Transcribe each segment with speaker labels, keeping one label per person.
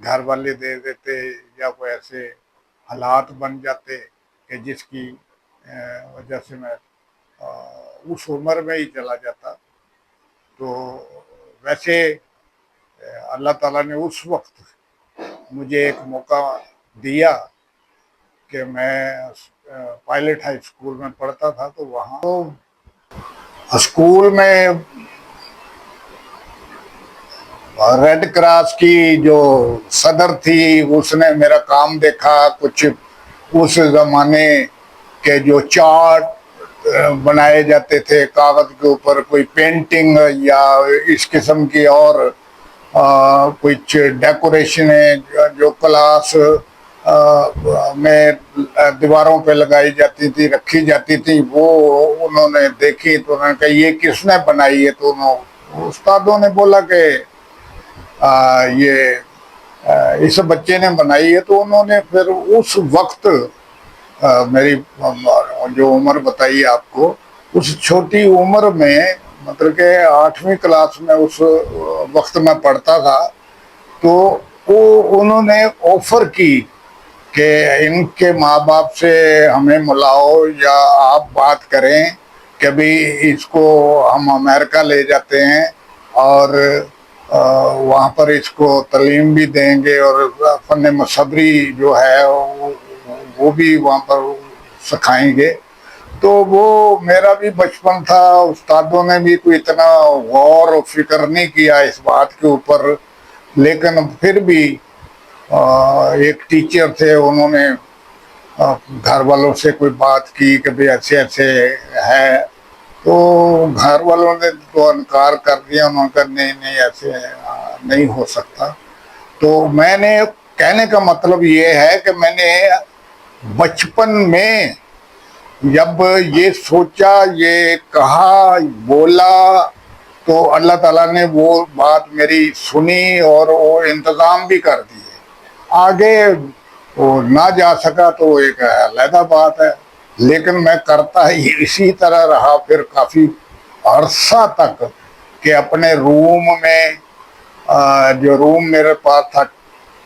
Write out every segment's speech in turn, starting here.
Speaker 1: گھر والے دے دیتے یا کوئی ایسے حالات بن جاتے کہ جس کی وجہ سے میں اس عمر میں ہی چلا جاتا. تو ویسے اللہ تعالیٰ نے اس وقت مجھے ایک موقع دیا کہ میں پائلٹ ہائی اسکول میں پڑھتا تھا. تو وہاں تو اسکول میں ریڈ کراس کی جو صدر تھی اس نے میرا کام دیکھا. کچھ اس زمانے کے جو چارٹ بنائے جاتے تھے کاغذ کے اوپر، کوئی پینٹنگ یا اس قسم کی اور کچھ ڈیکوریشنیں جو کلاس میں دیواروں پہ لگائی جاتی تھی، رکھی جاتی تھی، وہ انہوں نے دیکھی. تو انہوں نے کہا یہ کس نے بنائی ہے؟ تو استادوں نے بولا کہ یہ اس بچے نے بنائی ہے. تو انہوں نے پھر اس وقت میری جو عمر بتائی آپ کو، اس چھوٹی عمر میں، مطلب کہ 8ویں کلاس میں اس وقت میں پڑھتا تھا، تو وہ انہوں نے آفر کی کہ ان کے ماں باپ سے ہمیں ملاؤ یا آپ بات کریں کہ بھی اس کو ہم امریکہ لے جاتے ہیں اور وہاں پر اس کو تعلیم بھی دیں گے اور فن مصوری جو ہے وہ بھی وہاں پر سکھائیں گے. تو وہ میرا بھی بچپن تھا. استادوں نے بھی کوئی اتنا غور و فکر نہیں کیا اس بات کے اوپر، لیکن پھر بھی ایک ٹیچر تھے، انہوں نے گھر والوں سے کوئی بات کی کہ بھئی ایسے ایسے ہے. تو گھر والوں نے تو انکار کر دیا. انہوں نے کہا نہیں نہیں ایسے نہیں ہو سکتا. تو میں نے کہنے کا مطلب یہ ہے کہ میں نے بچپن میں جب یہ سوچا، یہ کہا، بولا، تو اللہ تعالیٰ نے وہ بات میری سنی اور وہ انتظام بھی کر دیے. آگے وہ نہ جا سکا تو ایک علیحدہ بات ہے، لیکن میں کرتا ہی اسی طرح رہا پھر کافی عرصہ تک، کہ اپنے روم میں جو روم میرے پاس تھا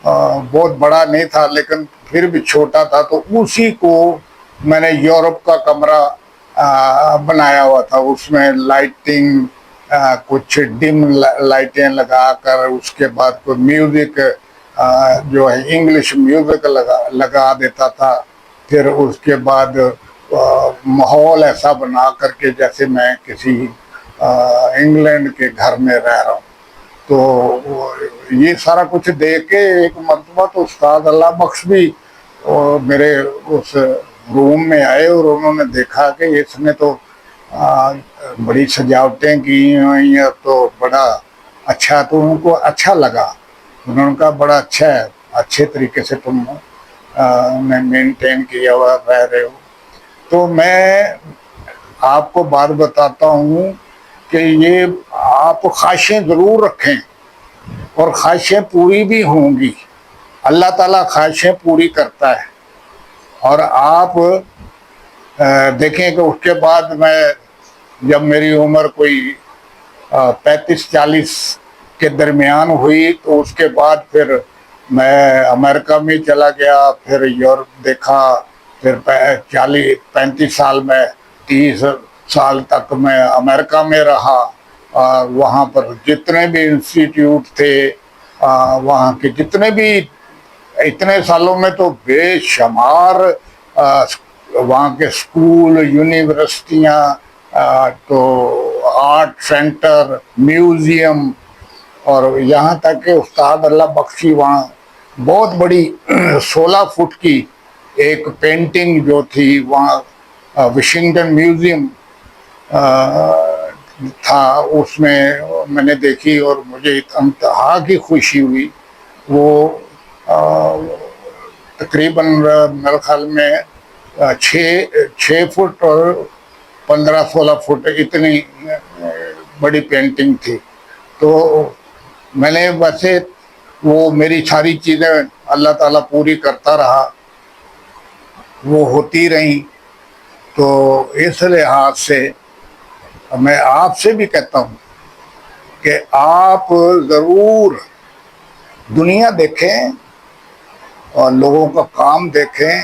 Speaker 1: بہت بڑا نہیں تھا لیکن پھر بھی چھوٹا تھا، تو اسی کو میں نے یورپ کا کمرہ بنایا ہوا تھا. اس میں لائٹنگ کچھ ڈم لائٹیں لگا کر، اس کے بعد کوئی میوزک جو ہے انگلش میوزک لگا دیتا تھا. پھر اس کے بعد ماحول ایسا بنا کر کے جیسے میں کسی انگلینڈ کے گھر میں رہ رہا ہوں. تو یہ سارا کچھ دیکھ کے ایک مرتبہ تو استاد اللہ بخش بھی میرے اس روم میں آئے اور انہوں نے دیکھا کہ اس نے تو بڑی سجاوٹیں کی ہوئی ہیں، تو بڑا اچھا. تو ان کو اچھا لگا. انہوں نے کہا بڑا اچھا ہے، اچھے طریقے سے تم نے مینٹین کیا ہوا رہ رہے ہو. تو میں آپ کو بات بتاتا ہوں کہ یہ آپ خواہشیں ضرور رکھیں اور خواہشیں پوری بھی ہوں گی. اللہ تعالیٰ خواہشیں پوری کرتا ہے. اور آپ دیکھیں کہ اس کے بعد میں جب میری عمر کوئی 35-40 کے درمیان ہوئی، تو اس کے بعد پھر میں امریکہ میں چلا گیا، پھر یورپ دیکھا، پھر 35 سال میں 30 سال تک میں امریکہ میں رہا. وہاں پر جتنے بھی انسٹیٹیوٹ تھے، وہاں کے جتنے بھی، اتنے سالوں میں تو بے شمار وہاں کے اسکول، یونیورسٹیاں، تو آرٹ سینٹر، میوزیم، اور یہاں تک کہ استاد اللہ بخشی وہاں بہت بڑی 16 فٹ کی ایک پینٹنگ جو تھی وہاں واشنگٹن میوزیم تھا، اس میں نے دیکھی اور مجھے انتہا کی خوشی ہوئی. وہ تقریباً میرے خیال میں 6 فٹ اور 15-16 فٹ اتنی بڑی پینٹنگ تھی. تو میں نے ویسے وہ میری ساری چیزیں اللہ تعالیٰ پوری کرتا رہا، وہ ہوتی رہیں. تو اس لحاظ سے میں آپ سے بھی کہتا ہوں کہ آپ ضرور دنیا دیکھیں اور لوگوں کا کام دیکھیں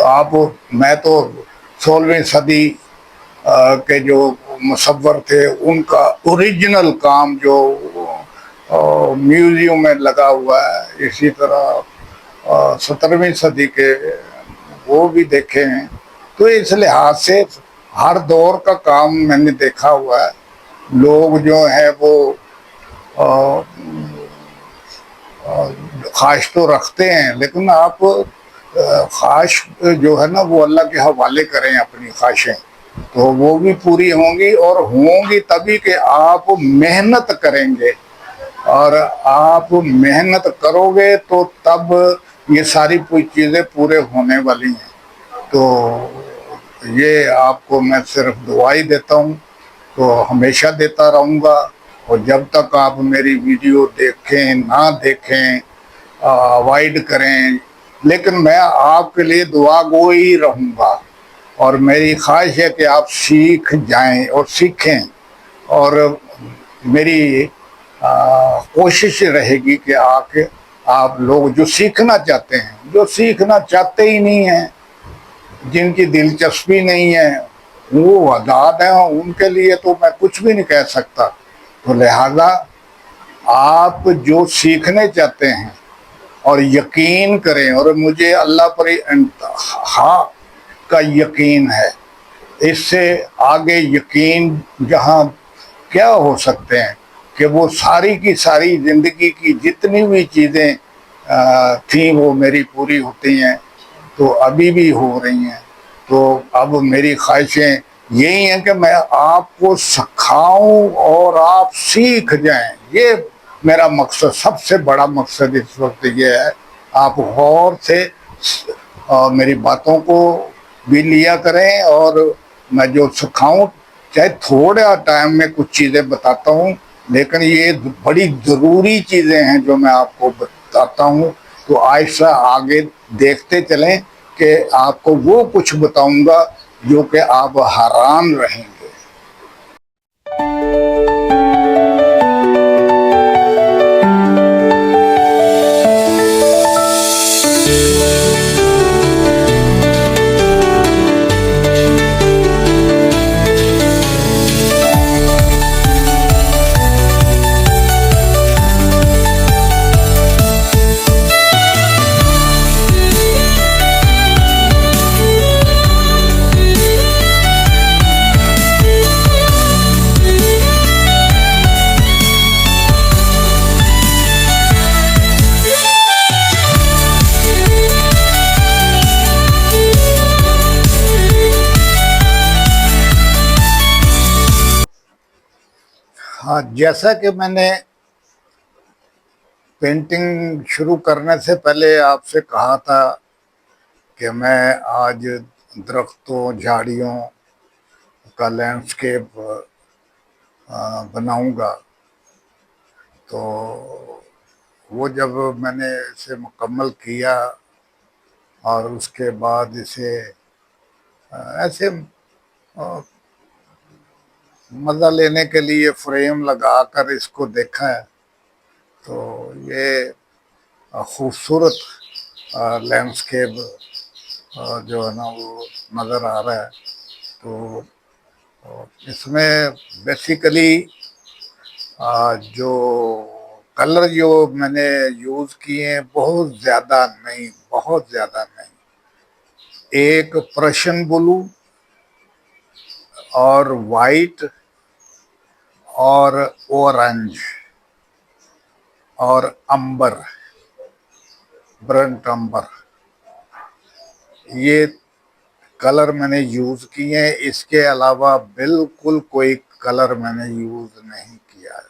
Speaker 1: آپ. میں تو 16ویں صدی کے جو مصور تھے ان کا اوریجنل کام جو میوزیم میں لگا ہوا ہے، اسی طرح 17ویں صدی کے وہ بھی دیکھے ہیں. تو اس لحاظ سے ہر دور کا کام میں نے دیکھا ہوا ہے. لوگ جو ہیں وہ خواہش تو رکھتے ہیں، لیکن آپ خواہش جو ہے نا وہ اللہ کے حوالے کریں اپنی خواہشیں، تو وہ بھی پوری ہوں گی. اور ہوں گی تبھی کہ آپ محنت کریں گے، اور آپ محنت کرو گے تو تب یہ ساری چیزیں پورے ہونے والی ہیں. تو یہ آپ کو میں صرف دعائی دیتا ہوں، تو ہمیشہ دیتا رہوں گا. اور جب تک آپ میری ویڈیو دیکھیں نہ دیکھیں، اوائڈ کریں، لیکن میں آپ کے لیے دعا گو ہی رہوں گا. اور میری خواہش ہے کہ آپ سیکھ جائیں اور سیکھیں. اور میری کوشش رہے گی کہ آپ لوگ جو سیکھنا چاہتے ہیں، جو سیکھنا چاہتے ہی نہیں ہیں، جن کی دلچسپی نہیں ہے، وہ آزاد ہیں، ان کے لیے تو میں کچھ بھی نہیں کہہ سکتا. تو لہذا آپ جو سیکھنے چاہتے ہیں اور یقین کریں، اور مجھے اللہ پر انتہا کا یقین ہے، اس سے آگے یقین جہاں کیا ہو سکتے ہیں کہ وہ ساری کی ساری زندگی کی جتنی بھی چیزیں تھیں وہ میری پوری ہوتی ہیں، تو ابھی بھی ہو رہی ہیں. تو اب میری خواہشیں یہی ہیں کہ میں آپ کو سکھاؤں اور آپ سیکھ جائیں. یہ میرا مقصد، سب سے بڑا مقصد اس وقت یہ ہے. آپ غور سے میری باتوں کو بھی لیا کریں، اور میں جو سکھاؤں چاہے تھوڑا ٹائم میں کچھ چیزیں بتاتا ہوں، لیکن یہ بڑی ضروری چیزیں ہیں جو میں آپ کو بتاتا ہوں. تو آہستہ آگے دیکھتے چلیں کہ آپ کو وہ کچھ بتاؤں گا جو کہ آپ حیران رہیں گے. ہاں، جیسا کہ میں نے پینٹنگ شروع کرنے سے پہلے آپ سے کہا تھا کہ میں آج درختوں، جھاڑیوں کا لینڈسکیپ بناؤں گا. تو وہ جب میں نے اسے مکمل کیا اور اس کے بعد اسے ایسے مزہ لینے کے لیے فریم لگا کر اس کو دیکھا ہے، تو یہ خوبصورت لینڈسکیپ جو ہے نا وہ نظر آ رہا ہے. تو اس میں بیسیکلی جو کلر جو میں نے یوز کیے ہیں بہت زیادہ نہیں، بہت زیادہ نہیں. ایک پرشین بلو اور وائٹ اور اورنج اور امبر، برنٹ امبر، یہ کلر میں نے یوز کیے ہیں. اس کے علاوہ بالکل کوئی کلر میں نے یوز نہیں کیا ہے.